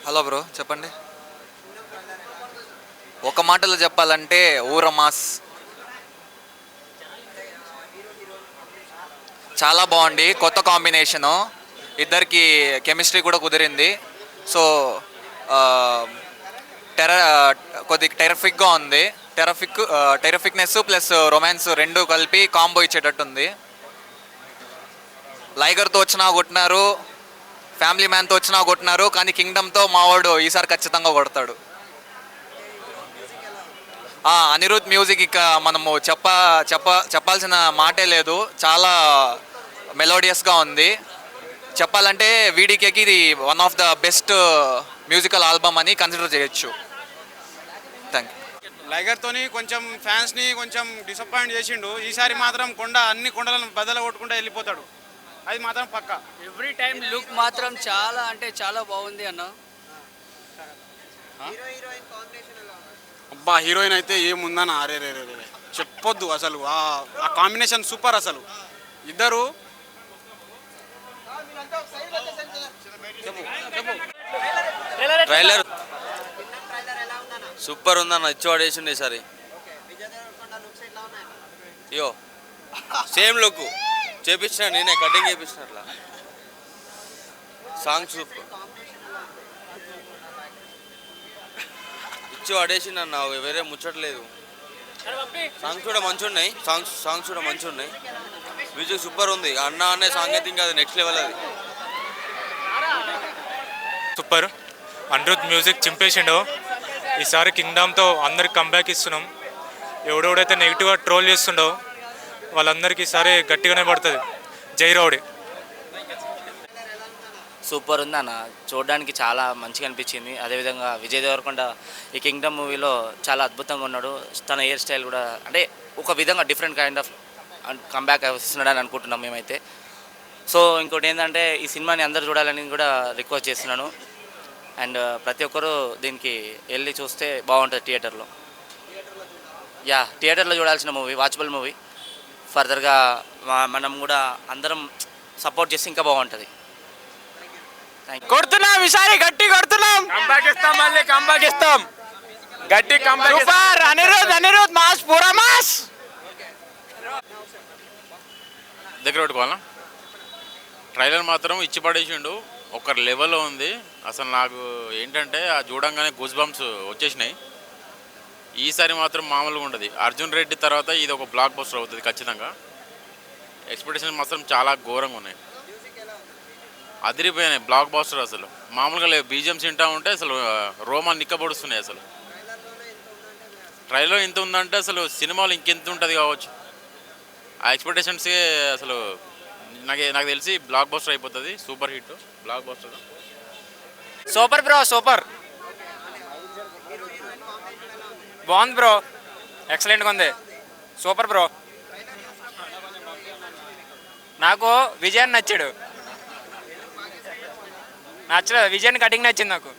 Hello bro, చెప్పండి. ఒక మాటలో చెప్పాలంటే ఊర మాస్. చాలా బాగుంది, కొత్త కాంబినేషను. ఇద్దరికి కెమిస్ట్రీ కూడా కుదిరింది. సో టెర కొద్దిగా టెరఫిక్గా ఉంది. టెరఫిక్నెస్ ప్లస్ రొమాన్స్ రెండు కలిపి కాంబో ఇచ్చేటట్టుంది. లైగర్తో వచ్చినా కొట్టినారు, ఫ్యామిలీ మ్యాన్తో వచ్చినా కొట్టినారు, కానీ కింగ్డమ్తో మావాడు ఈసారి ఖచ్చితంగా కొడతాడు. అనిరుద్ మ్యూజిక్ ఇక మనము చెప్పాల్సిన మాటే లేదు. చాలా మెలోడియస్గా ఉంది. చెప్పాలంటే వీడికేకి ఇది one of the best musical album అని కన్సిడర్ చేయొచ్చు. Thank you. లైగర్తోని కొంచెం ఫ్యాన్స్ని కొంచెం డిసప్పాయింట్ చేసిండు. ఈసారి మాత్రం అన్ని కొండలను బద్దలు కొట్టుకుంటూ వెళ్ళిపోతాడు, అది మాత్రం పక్క. ఎవ్రీ టైం లుక్ మాత్రం చాలా అంటే చాలా బాగుంది అన్న. అబ్బా, హీరోయిన్ అయితే ఏముందన్న, అరే రే రే చెప్పొద్దు అసలు. ఆ కాంబినేషన్ సూపర్ అసలు. ఇద్దరు ట్రైలర్ సూపర్ ఉందన్న, ఇచ్చి పడేసిండు ఈసారి. అయ్యో సేమ్ లుక్ చేపించిన, నేనే కటింగ్ చేపించిన. అట్లా సాంగ్ సూపర్, ఇచ్చి పడేసిండు అన్న, వేరే ముచ్చట్లేదు. సాంగ్స్ కూడా మంచిగా ఉన్నాయి, సాంగ్స్ కూడా మంచిగా ఉన్నాయి. మ్యూజిక్ సూపర్ ఉంది. అన్న అనే సాంగ్ అయితే ఇంకా అది నెక్స్ట్ లెవెల్. అది సూపర్. అనిరుద్ మ్యూజిక్ చింపేసిండు. ఈసారి కింగ్డమ్తో అందరికి కంబ్యాక్ ఇస్తున్నాం. ఎవడెవడైతే నెగిటివ్గా ట్రోల్ చేస్తుండో వాళ్ళందరికీ ఈసారి గట్టిగానే పడుతుంది. జై రౌడీ. సూపర్ ఉంది అన్న, చూడడానికి చాలా మంచిగా అనిపించింది. అదేవిధంగా విజయ్ దేవరకొండ ఈ కింగ్డమ్ మూవీలో చాలా అద్భుతంగా ఉన్నాడు. తన హెయిర్ స్టైల్ కూడా అంటే ఒక విధంగా డిఫరెంట్ కైండ్ ఆఫ్ కంబ్యాక్ ఇస్తున్నాడని అనుకుంటున్నాం మేమైతే. సో ఇంకోటి ఏంటంటే ఈ సినిమాని అందరూ చూడాలని కూడా రిక్వెస్ట్ చేస్తున్నాను. అండ్ ప్రతి ఒక్కరూ దీనికి వెళ్ళి చూస్తే బాగుంటుంది థియేటర్లో. థియేటర్లో చూడాల్సిన మూవీ, వాచబుల్ మూవీ. ఫర్దర్గా మనం కూడా అందరం సపోర్ట్ చేస్తే ఇంకా బాగుంటుంది. కొడుతున్నాం, ఈసారి గట్టి కొడుతున్నాం. కంబ్యాక్ ఇస్తాం, మళ్ళీ కంబ్యాక్ ఇస్తాం. గట్టి కంబ్యాక్. సూపర్. అనిరుద్ మాస్, పూరా మాస్. దగ్గర పెట్టుకోవాలా. ట్రైలర్ మాత్రం ఇచ్చి పడేసిండు, ఒక లెవెల్లో ఉంది అసలు. నాకు ఏంటంటే ఆ చూడంగానే గూస్ బంప్స్ వచ్చేసినాయి. ఈసారి మాత్రం మామూలుగా ఉండదు. అర్జున్ రెడ్డి తర్వాత ఇది ఒక బ్లాక్ బస్టర్ అవుతుంది ఖచ్చితంగా. ఎక్స్పెక్టేషన్ మాత్రం చాలా ఘోరంగా ఉన్నాయి, అదిరిపోయినాయి. బ్లాక్ బస్టర్ అసలు మామూలుగా లేవు. బీజిఎంస్ వింటా ఉంటే అసలు రోమా నిక్కబొడుస్తున్నాయి. అసలు ట్రైలర్ ఇంత ఉందంటే అసలు సినిమాలో ఇంకెంత ఉంటుంది కావచ్చు. ఆ ఎక్స్పెక్టేషన్స్కే అసలు నాకు తెలిసి బ్లాక్ బస్టర్ అయిపోతుంది. Super hit block buster. Super bro, super. బాగుంది బ్రో, ఎక్సలెంట్గా ఉంది. Super bro. నాకు విజయన్ నచ్చాడు. నచ్చలేదు, విజయన్ కటింగ్ నచ్చింది నాకు.